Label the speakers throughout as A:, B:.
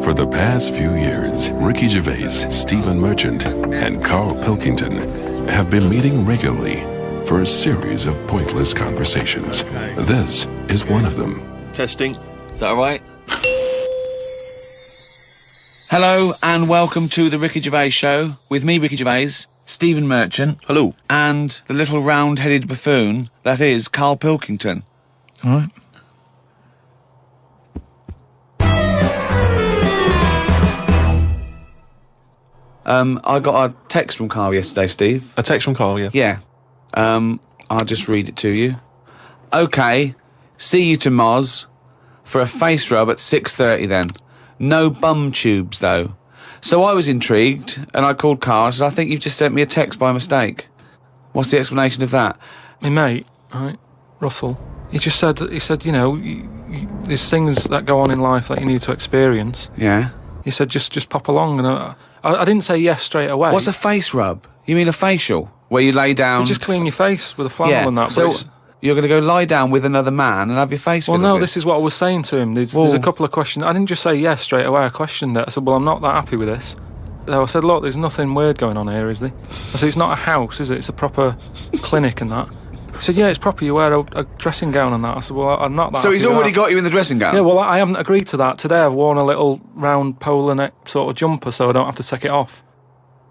A: For the past few years, Ricky Gervais, Stephen Merchant, and Carl Pilkington have been meeting regularly for a series of pointless conversations. This is one of them.
B: Testing. Is that all right?
C: Hello and welcome to the Ricky Gervais Show with me, Ricky Gervais, Stephen Merchant.
B: Hello.
C: And the little round-headed buffoon that is Carl Pilkington.
D: All right.
C: I got a text from Carl yesterday, Steve.
B: A text from Carl, yeah.
C: Yeah. I'll just read it to you. Okay, see you to Moz for a face rub at 6:30 then. No bum tubes, though. So I was intrigued, and I called Carl and said, I think you've just sent me a text by mistake. What's the explanation of that?
D: My mate, right, Russell, he said, you know, there's things that go on in life that you need to experience.
C: Yeah?
D: He said, just pop along, and I didn't say yes straight away.
C: What's a face rub? You mean a facial? Where you lay down...
D: You just clean your face with a flannel and that.
C: So you're going to go lie down with another man and have your face
D: Well,
C: fiddled
D: no,
C: with?
D: this is what I was saying to him. There's a couple of questions. I didn't just say yes straight away. I questioned it. I said, well, I'm not that happy with this. So I said, look, there's nothing weird going on here, is there? I said, it's not a house, is it? It's a proper clinic and that. He said, yeah, it's proper. You wear a dressing gown and that. I said, well, I'm not that
C: So he's
D: happy with
C: already
D: that.
C: got you in the dressing gown?
D: Yeah, well, I haven't agreed to that. Today I've worn a little round polar neck sort of jumper so I don't have to take it off.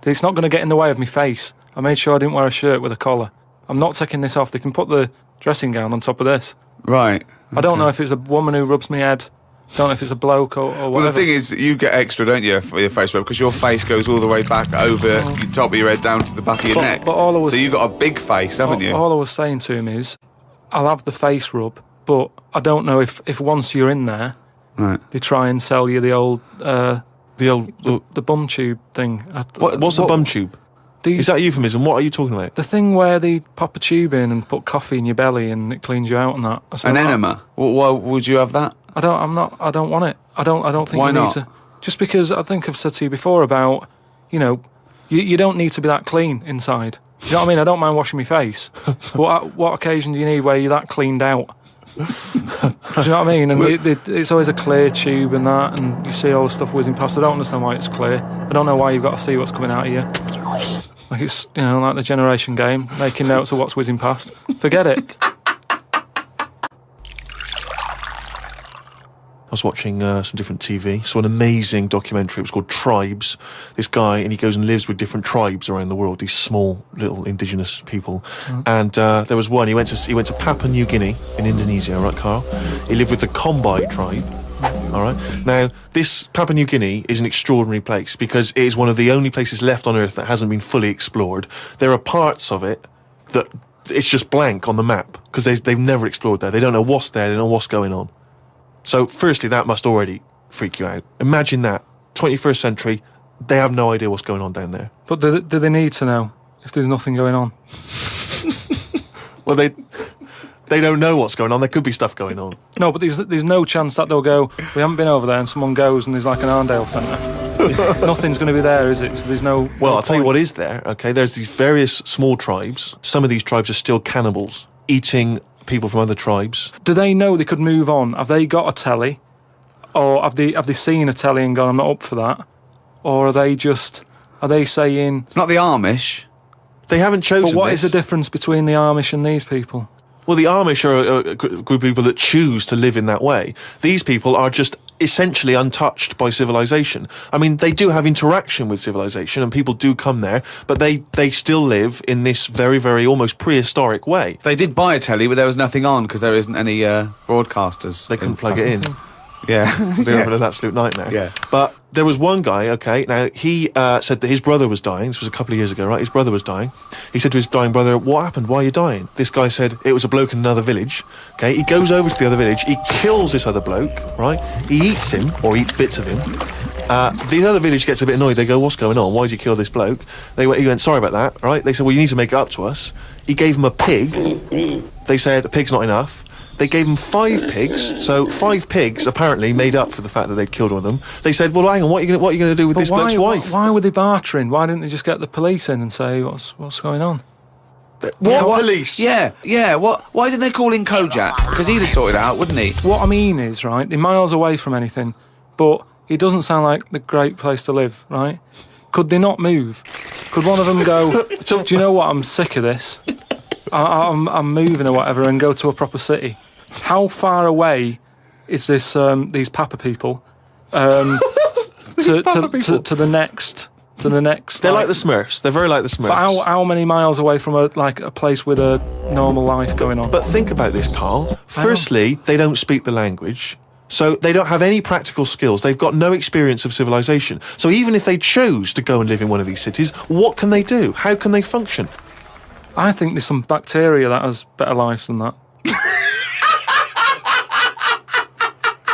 D: It's not going to get in the way of my face. I made sure I didn't wear a shirt with a collar. I'm not taking this off. They can put the dressing gown on top of this.
C: Right.
D: I don't know if it's a woman who rubs my head. Don't know if it's a bloke or whatever.
C: Well, the thing is, you get extra, don't you, for your face rub, because your face goes all the way back over the top of your head down to the back of your neck.
D: But all I was,
C: so you've got a big face, haven't you?
D: All I was saying to him is, I'll have the face rub, but I don't know if once you're in there,
C: right,
D: they try and sell you the bum tube thing.
B: What's the bum tube? Is that a euphemism? What are you talking about?
D: The thing where they pop a tube in and put coffee in your belly and it cleans you out and that.
C: An enema? Why would you have that?
D: I don't want it. I don't think
C: Why
D: you
C: not?
D: need to. Just because I think I've said to you before about, you know, you don't need to be that clean inside. You know what I mean? I don't mind washing my face. But what occasion do you need where you're that cleaned out? Do you know what I mean? And it's always a clear tube and that, and you see all the stuff whizzing past. I don't understand why it's clear. I don't know why you've got to see what's coming out of you. Like it's, you know, like the generation game, making notes of what's whizzing past. Forget it.
B: I was watching some different TV, saw an amazing documentary. It was called Tribes. This guy, and he goes and lives with different tribes around the world, these small little indigenous people. And there was one, he went to Papua New Guinea in Indonesia, right, Carl? He lived with the Kombai tribe. All right. Now, this Papua New Guinea is an extraordinary place because it is one of the only places left on Earth that hasn't been fully explored. There are parts of it that it's just blank on the map because they've never explored there. They don't know what's there. They don't know what's going on. So, firstly, that must already freak you out. Imagine that. 21st century, they have no idea what's going on down there.
D: But do they need to know if there's nothing going on?
B: Well, they don't know what's going on. There could be stuff going on.
D: No, but there's no chance that they'll go, we haven't been over there, and someone goes and there's like an Arndale centre. Nothing's going to be there, is it? So there's no...
B: Well, I'll tell you what is there, okay? There's these various small tribes. Some of these tribes are still cannibals, eating people from other tribes.
D: Do they know they could move on? Have they got a telly? Or have they seen a telly and gone, I'm not up for that? Or are they saying...
C: It's not the Amish.
B: They haven't chosen
D: But what
B: this.
D: is the difference between the Amish and these people?
B: Well, the Amish are a group of people that choose to live in that way. These people are just essentially untouched by civilization. I mean, they do have interaction with civilization and people do come there, but they still live in this very, very almost prehistoric way.
C: They did buy a telly, but there was nothing on because there isn't any broadcasters.
B: They couldn't plug it in.
C: Yeah.
B: They're having an absolute nightmare.
C: Yeah.
B: But there was one guy, okay, now he said that his brother was dying. This was a couple of years ago, right? His brother was dying. He said to his dying brother, what happened? Why are you dying? This guy said it was a bloke in another village. Okay, he goes over to the other village. He kills this other bloke, right? He eats him, or eats bits of him. The other village gets a bit annoyed. They go, what's going on? Why did you kill this bloke? He went, sorry about that, right? They said, well, you need to make it up to us. He gave him a pig. They said, a pig's not enough. They gave him 5 pigs, so 5 pigs apparently made up for the fact that they'd killed one of them. They said, well, hang on, what are you going to do with this bloke's wife?
D: Why were they bartering? Why didn't they just get the police in and say, what's going on?
B: What police?
C: Yeah. Why didn't they call in Kojak? Because he'd have sorted it out, wouldn't he?
D: What I mean is, right, they're miles away from anything, but it doesn't sound like the great place to live, right? Could they not move? Could one of them go, do you know what, I'm sick of this. I'm moving or whatever, and go to a proper city. How far away is this? These Papa people, to the next.
B: They're like the Smurfs. They're very like the Smurfs.
D: But how many miles away from a place with a normal life going on?
B: But think about this, Carl. Firstly, they don't speak the language. So they don't have any practical skills. They've got no experience of civilization. So even if they chose to go and live in one of these cities, what can they do? How can they function?
D: I think there's some bacteria that has better lives than that.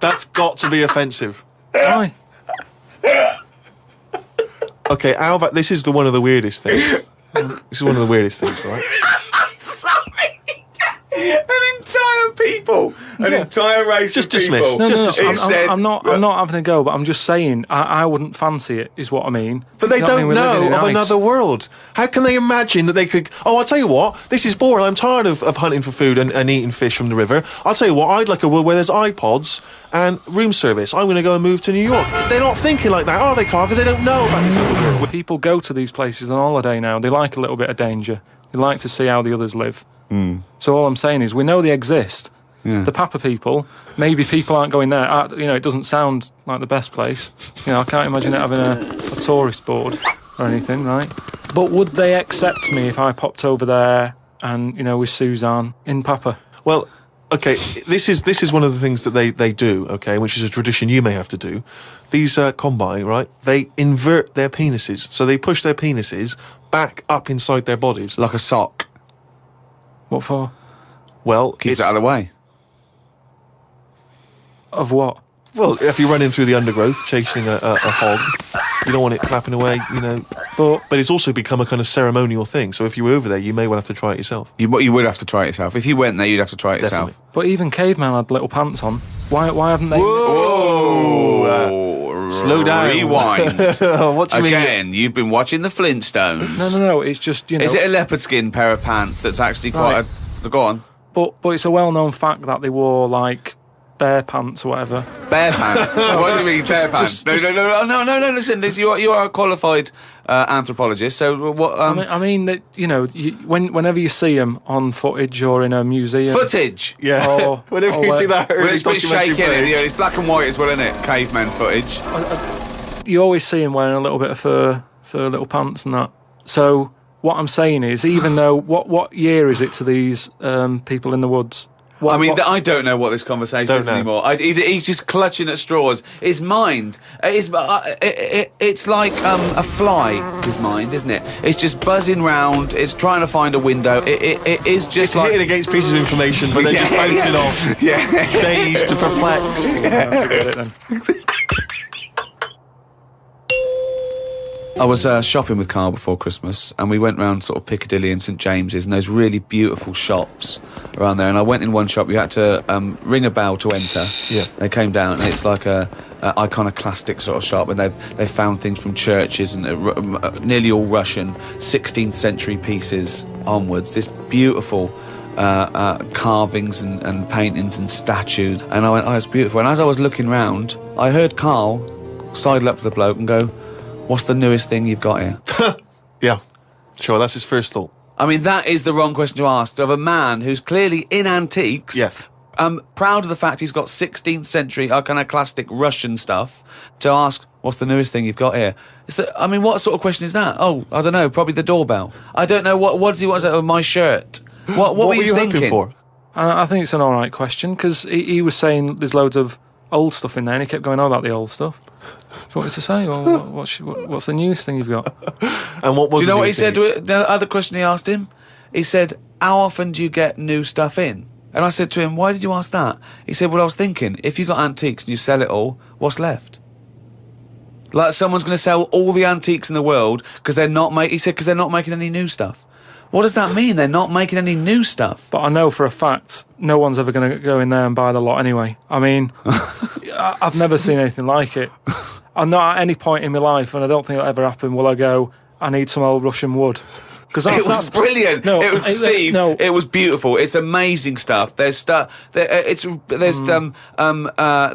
B: That's got to be offensive.
D: Why?
B: Okay, how about this is one of the weirdest things. This is one of the weirdest things, right?
C: Sorry. An entire people, an entire race
B: Just
C: of people.
B: dismiss.
D: No,
B: Just
D: no,
B: dismiss.
D: I'm not having a go, but I'm just saying I wouldn't fancy it, is what I mean.
B: But they
D: You know what I
B: don't
D: mean? We're living
B: know
D: in
B: of
D: ice.
B: another world. How can they imagine that they could... Oh, I'll tell you what, this is boring. I'm tired of hunting for food and eating fish from the river. I'll tell you what, I'd like a world where there's iPods and room service. I'm going to go and move to New York. They're not thinking like that, are they, Carl? Because they don't know about this other world.
D: People go to these places on holiday now. They like a little bit of danger. They like to see how the others live. So all I'm saying is we know they exist.
C: Yeah.
D: The Papa people, maybe people aren't going there. It doesn't sound like the best place. I can't imagine it having a tourist board or anything, right? But would they accept me if I popped over there and, with Suzanne in Papa?
B: Well, okay, this is one of the things that they do, okay, which is a tradition you may have to do. These combine, right, they invert their penises. So they push their penises back up inside their bodies.
C: Like a sock.
D: What for?
B: Well,
C: Keeps it out of the way.
D: Of what?
B: Well, if you're running through the undergrowth chasing a hog, you don't want it flapping away,
D: But
B: But it's also become a kind of ceremonial thing. So if you were over there, you may well have to try it yourself.
C: You would have to try it yourself. If you went there, you'd have to try it
B: Definitely.
C: yourself.
D: but even caveman had little pants on. Why haven't they?
C: Whoa!
B: Slow down.
C: Rewind.
B: What do you mean?
C: Again, you've been watching the Flintstones.
D: No. It's just
C: Is it a leopard skin pair of pants that's actually quite a... Go on.
D: But it's a well-known fact that they wore like bear pants or whatever.
C: Bare pants. What do you mean, bare pants? No. Listen, you are a qualified anthropologist. So what?
D: I mean that whenever you see them on footage or in a museum,
C: footage.
B: Yeah.
D: Or-
B: Whenever
D: or
B: you
D: where-
B: see that
C: Well,
B: early
C: it's a bit
B: documentary
C: shaky, isn't it?
B: footage.
C: It's black and white as well, isn't it? Caveman footage.
D: you always see them wearing a little bit of fur little pants and that. So what I'm saying is, even though what year is it to these people in the woods?
C: I don't know what this conversation
B: Don't
C: is
B: know.
C: anymore. He's just clutching at straws. His mind, it's like a fly. His mind, isn't it? It's just buzzing round. It's trying to find a window. It is just
B: It's
C: like
B: hitting against pieces of information, but then just bouncing off.
C: Yeah.
B: Dazed to perplexed.
D: Forget it then.
C: I was shopping with Carl before Christmas, and we went round sort of Piccadilly and St James's, and those really beautiful shops around there. And I went in one shop. You had to ring a bell to enter.
B: Yeah.
C: They came down, and it's like a iconoclastic sort of shop, and they found things from churches and nearly all Russian 16th century pieces onwards. This beautiful carvings and paintings and statues. And I went, oh, it's beautiful. And as I was looking round, I heard Carl sidle up to the bloke and go, what's the newest thing you've got here?
B: Yeah, sure, that's his first thought.
C: I mean, that is the wrong question to ask of a man who's clearly in antiques.
B: Yeah.
C: Proud of the fact he's got 16th century iconoclastic Russian stuff, to ask, what's the newest thing you've got here? What sort of question is that? Oh, I don't know, probably the doorbell. I don't know, what does he want to say? My shirt. What were you thinking?
B: hoping for?
D: I think it's an all right question, because he was saying there's loads of old stuff in there, and he kept going on about the old stuff. So what was to say? Well, what's the newest thing you've got?
B: And what was
C: Do you know
B: the
C: what he
B: newest
C: said?
B: thing?
C: The other question he asked him? He said, how often do you get new stuff in? And I said to him, why did you ask that? He said, well, I was thinking, if you got antiques and you sell it all, what's left? Like someone's going to sell all the antiques in the world because they're not making any new stuff. What does that mean? They're not making any new stuff.
D: But I know for a fact no one's ever going to go in there and buy the lot anyway. I mean, I've never seen anything like it. I'm not at any point in my life, and I don't think it'll ever happen, will I go, I need some old Russian wood. Because
C: It was brilliant.
D: No,
C: it was, Steve.
D: no.
C: It was beautiful. It's amazing stuff. There's stuff. There's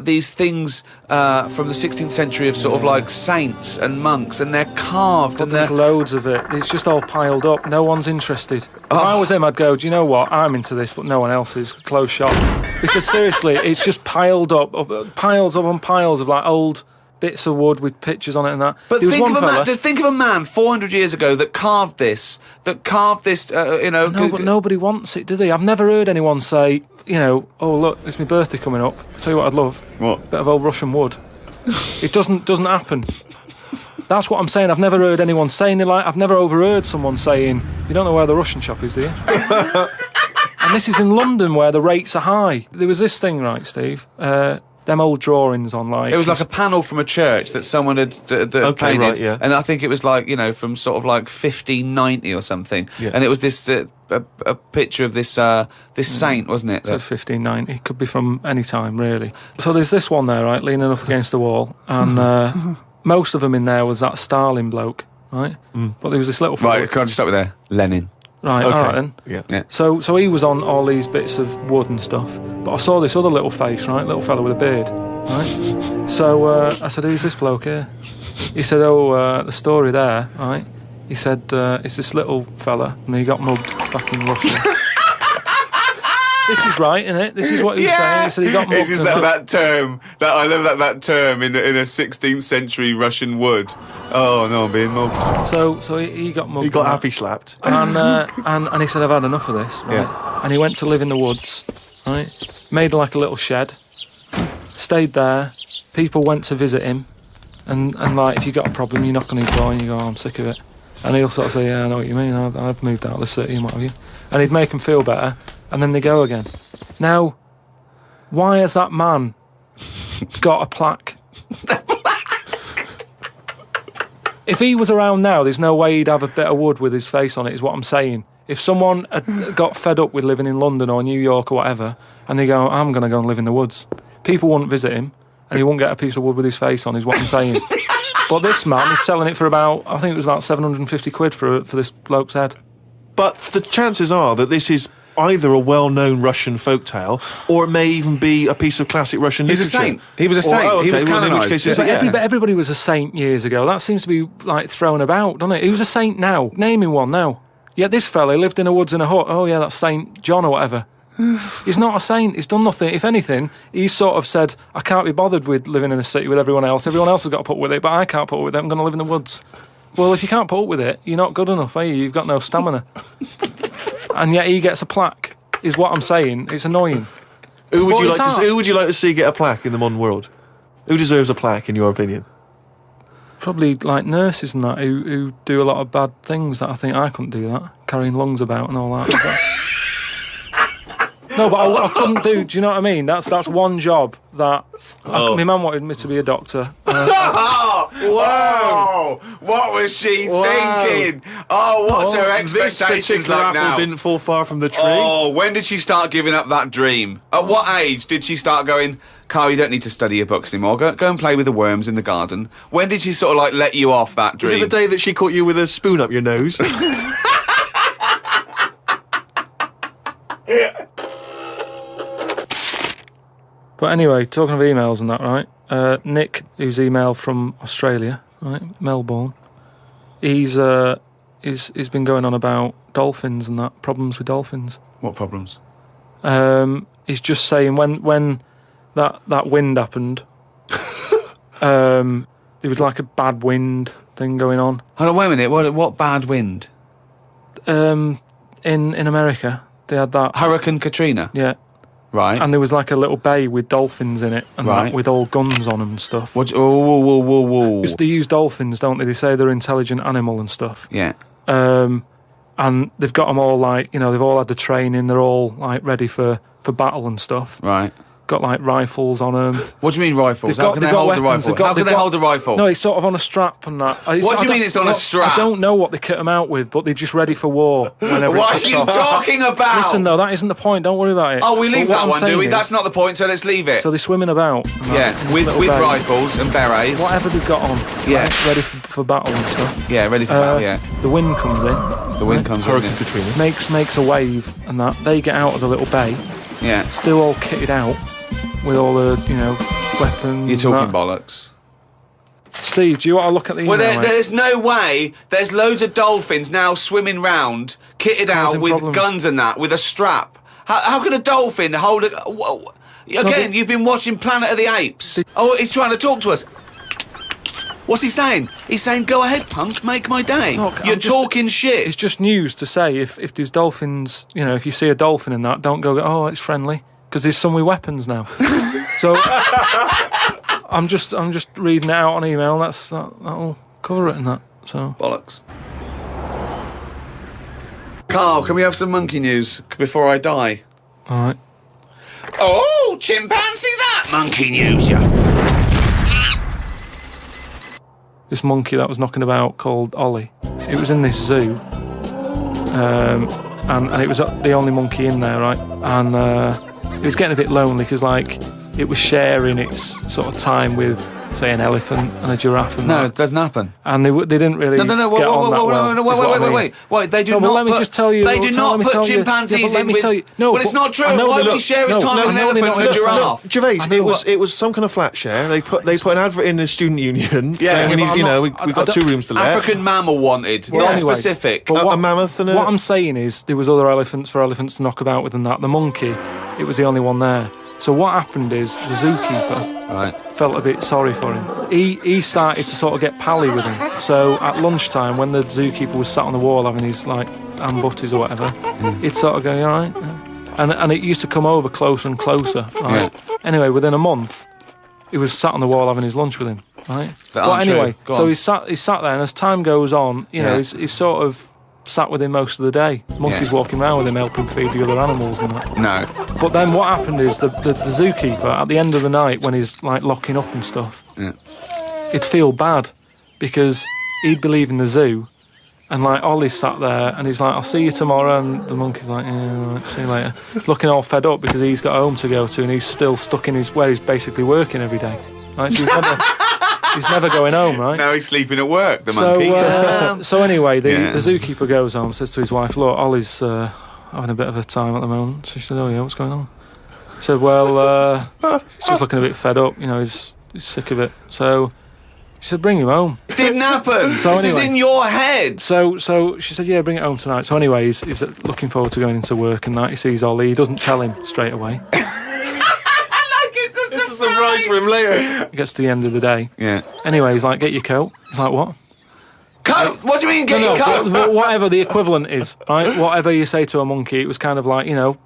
C: these things from the 16th century of sort of like saints and monks, and they're carved and
D: There's
C: they're.
D: loads of it. It's just all piled up. No one's interested. If I was him, I'd go, do you know what? I'm into this, but no one else is. Close shop. Because seriously, it's just piled up, piles on piles of like old bits of wood with pictures on it and that.
C: But
D: There was
C: think
D: one
C: of a man.
D: fella-
C: Just think of a man 400 years ago that carved this.
D: No, but nobody wants it, do they? I've never heard anyone say, oh, look, it's my birthday coming up. I'll tell you what I'd love.
C: What?
D: Bit of old Russian wood. It doesn't happen. That's what I'm saying. I've never heard anyone saying it. Like, I've never overheard someone saying, you don't know where the Russian shop is, do you? And this is in London where the rates are high. There was this thing, right, Steve? Them old drawings on like...
C: It was like a panel from a church that someone had painted,
B: right, yeah.
C: and I think it was like from sort of like 1590 or something.
B: Yeah.
C: And it was this a picture of this saint, wasn't it?
D: So 1590. It could be from any time, really. So there's this one there, right, leaning up against the wall, and most of them in there was that Stalin bloke, right? But there was this little...
C: Right, can I just stop with there? Lenin.
D: Right,
B: Okay.
D: all right then.
B: Yeah.
D: So he was on all these bits of wood and stuff, but I saw this other little face, right, little fella with a beard, right. So I said, "Who's this bloke here?" He said, "Oh, the story there, right." He said, "It's this little fella, and he got mugged back in Russia." This is right, isn't it? This is what he was saying. He said he got mugged.
C: It's just that term that I love that term in a 16th century Russian wood. Oh no, I'm being mugged.
D: So he got mugged.
B: He got
D: and
B: happy slapped.
D: and he said, "I've had enough of this." Right?
B: Yeah.
D: And he went to live in the woods. Right, made like a little shed, stayed there. People went to visit him, and like if you got a problem, you knock on his door and you go, "Oh, I'm sick of it," and he'll sort of say, "Yeah, I know what you mean. I've moved out of the city and what have you," and he'd make them feel better, and then they go again. Now, why has that man got a plaque? If he was around now, there's no way he'd have a bit of wood with his face on it, is what I'm saying. If someone had got fed up with living in London or New York or whatever, and they go, I'm going to go and live in the woods, people wouldn't visit him, and he wouldn't get a piece of wood with his face on, is what I'm saying. But this man is selling it for I think it was about 750 quid for this bloke's head.
B: But the chances are that this is either a well-known Russian folktale, or it may even be a piece of classic Russian
C: He's a
B: literature.
C: saint. He was a saint. He was
B: in which
C: canonised.
B: case
C: Yeah.
B: it's-
D: But
B: yeah.
D: everybody was a saint years ago. That seems to be like thrown about, doesn't it? Who's a saint now? Naming one now. Yet this fella lived in the woods in a hut. Oh yeah, that's Saint John or whatever. He's not a saint. He's done nothing. If anything, he's sort of said, I can't be bothered with living in a city with everyone else. Everyone else has got to put up with it, but I can't put up with it. I'm going to live in the woods. Well, if you can't put up with it, you're not good enough, are you? You've got no stamina. And yet he gets a plaque, is what I'm saying. It's annoying.
B: Who would
D: But
B: you
D: it's
B: like to?
D: art.
B: Who would you like to see get a plaque in the modern world? Who deserves a plaque, in your opinion?
D: Probably like nurses and that who do a lot of bad things that I think I couldn't do that. Carrying lungs about and all that. No, but I couldn't do. Do you know what I mean? That's one job that my mum wanted me to be a doctor.
C: Whoa! What was she thinking? Oh, what's her
B: This
C: expectations
B: particular
C: like
B: apple
C: now?
B: didn't fall far from the tree.
C: Oh, when did she start giving up that dream? At what age did she start going, Carl, you don't need to study your books anymore. Go and play with the worms in the garden. When did she sort of like let you off that
B: Is
C: dream?
B: it the day that she caught you with a spoon up your nose?
D: But anyway, talking of emails and that, right? Nick, who's emailed from Australia, right, Melbourne, he's been going on about dolphins and that, problems with dolphins.
C: What problems?
D: He's just saying when that wind happened, there was like a bad wind thing going on.
C: Hold on, wait a minute. What bad wind?
D: In America, they had that.
C: Hurricane Katrina.
D: Yeah.
C: Right.
D: And there was like a little bay with dolphins in it, and
C: Right.
D: that, with all guns on them and stuff.
C: What? Whoa.
D: Because they use dolphins, don't they? They say they're an intelligent animal and stuff.
C: Yeah.
D: And they've got them all like, they've all had the training. They're all like ready for battle and stuff.
C: Right.
D: got like rifles on them.
C: What do you mean rifles? How can they hold a rifle? How can they hold a rifle?
D: No, it's sort of on a strap and that.
C: What do you mean it's on a strap?
D: I don't know what they kit them out with, but they're just ready for war. Whenever
C: What are you talking about?
D: Listen, though, that isn't the point. Don't worry about it.
C: Oh, we leave that one, do we? That's not the point, so let's leave it.
D: So they're swimming about.
C: Yeah, with rifles and berets.
D: Whatever they've got on.
C: Yeah.
D: Right, ready for battle and stuff.
C: Yeah, ready for battle, yeah.
D: The wind comes in.
C: The wind comes in.
B: Hurricane Katrina.
D: Makes a wave and that. They get out of the little bay.
C: Yeah.
D: Still all kitted out with all the, weapons.
C: You're talking bollocks.
D: Steve, do you want to look at the email?
C: Well, there's no way. There's loads of dolphins now swimming round, kitted out with guns and that, with a strap. How can a dolphin hold a... Again, you've been watching Planet of the Apes. Oh, he's trying to talk to us. What's he saying? He's saying, go ahead, punk, make my day. Look, you're talking shit.
D: It's just news to say if there's dolphins, if you see a dolphin in that, don't go, oh, it's friendly, because there's some with weapons now. So I'm just reading it out on email. That'll cover it in that. So
C: bollocks. Carl, can we have some monkey news before I die?
D: All right.
C: Oh, chimpanzee that monkey news, yeah.
D: This monkey that was knocking about called Ollie. It was in this zoo, and it was the only monkey in there, right? And it was getting a bit lonely because, it was sharing its sort of time with, say, an elephant and a giraffe. And
C: it doesn't happen.
D: And they didn't really get on that well.
C: Wait, they do
D: no,
C: not.
D: Let me just tell you.
C: They do not put chimpanzees in with.
D: No,
C: well, it's not true. Why would he share his time with an elephant and a giraffe?
B: Look, Gervais, it was some kind of flat share. They put an advert in the student union.
C: Yeah,
B: we've got 2 rooms to let.
C: African mammal wanted, not specific.
B: A mammoth and a...
D: What I'm saying is there was other elephants for elephants to knock about with than that. The monkey, it was the only one there. So what happened is the zookeeper felt a bit sorry for him. He started to sort of get pally with him. So at lunchtime, when the zookeeper was sat on the wall having his ham butties or whatever, he'd sort of go, "You all right?" And it used to come over closer and closer. Right. Yeah. Anyway, within a month, he was sat on the wall having his lunch with him. Right. But anyway, so he sat there, and as time goes on, he's sort of sat with him most of the day. Monkey's walking around with him, helping feed the other animals and that.
C: No.
D: But then what happened is the zookeeper, at the end of the night, when he's locking up and stuff, he'd feel bad because he'd be leaving the zoo, and Ollie's sat there, and he's like, "I'll see you tomorrow," and the monkey's like, "Yeah, right, see you later." He's looking all fed up because he's got home to go to, and he's still stuck in where he's basically working every day. Right, so he's never going home, right?
C: Now he's sleeping at work, the monkey.
D: So anyway, the zookeeper goes home, says to his wife, "Look, Ollie's having a bit of a time at the moment." So she said, "Oh yeah, what's going on?" He said, "Well, he's just looking a bit fed up. He's sick of it." So she said, "Bring him home."
C: It didn't happen.
D: So
C: this is in your head.
D: So she said, "Yeah, bring it home tonight." So anyway, he's looking forward to going into work, and that he sees Ollie. He doesn't tell him straight away.
B: It's a surprise for him later.
D: He gets to the end of the day.
C: Yeah.
D: Anyway, he's like, "Get your coat." He's like, "What?"
C: Coat? What do you mean, get your coat?
D: Whatever the equivalent is, right? Whatever you say to a monkey, it was kind of like, "You're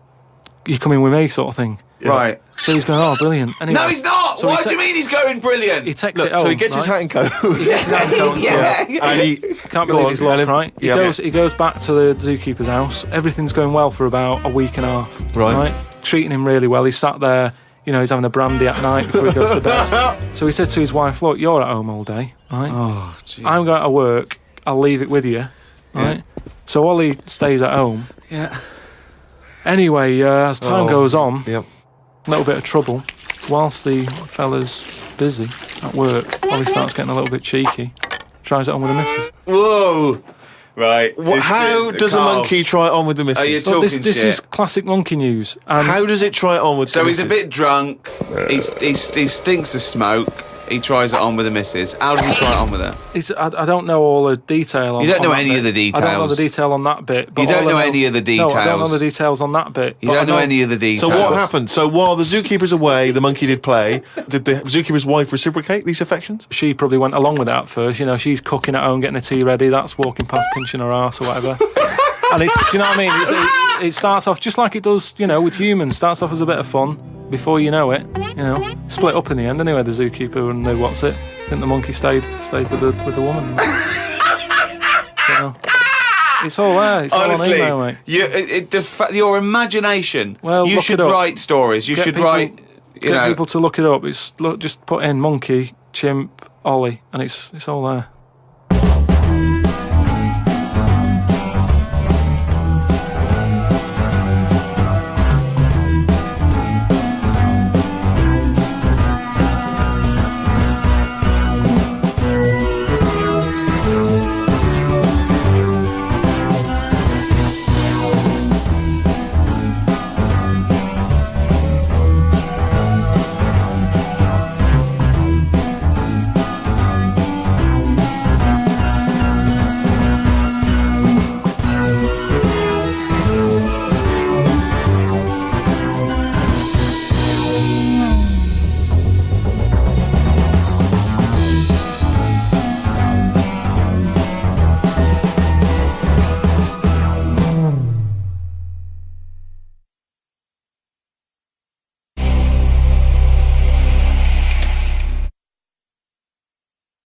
D: coming with me," sort of thing.
C: Yeah. Right.
D: So he's going, "Oh, brilliant." Anyway,
C: no, he's not. So what do you mean he's going brilliant?
D: He takes it home.
B: So he gets his hat and coat.
D: He gets his hat and coat and stuff.
B: And he
D: can't believe he's locked, right? He goes back to the zookeeper's house. Everything's going well for about a week and a half. Right. Treating him really well. He's sat there. He's having a brandy at night before he goes to bed. So he said to his wife, "Look, you're at home all day, right?
C: Oh, Jesus.
D: I'm going to work. I'll leave it with you, right?" Yeah. So Ollie stays at home.
C: Yeah.
D: Anyway, as time goes on,
B: a
D: little bit of trouble. Whilst the fella's busy at work, Ollie starts getting a little bit cheeky. Tries it on with the missus.
C: Whoa. Right.
B: How does a monkey try it on with the missus?
C: Are you talking
D: this is classic monkey news. And
B: how does it try it on with the missus?
C: So he's a bit drunk. He stinks of smoke. He tries it on with the missus. How does he try it on with her?
D: I don't know all the detail on.
C: You don't know any
D: bit.
C: of the details.
D: I don't know the detail on that bit.
C: You don't know any of the details.
D: No, I don't know the details on that bit.
C: You don't know any of the details.
B: So what happened? So while the zookeeper's away, the monkey did play. Did the zookeeper's wife reciprocate these affections?
D: She probably went along with that at first. She's cooking at home, getting the tea ready. That's walking past, pinching her arse or whatever. And do you know what I mean? It starts off just like it does, with humans. Starts off as a bit of fun. Before you know it, split up in the end. Anyway, the zookeeper and I think the monkey stayed with the woman. So, it's all there. It's
C: honestly,
D: all on email, mate.
C: Your imagination.
D: Well,
C: you should write stories. You should write You
D: Get
C: know,
D: people to look it up. Just put in monkey, chimp, Ollie, and it's all there.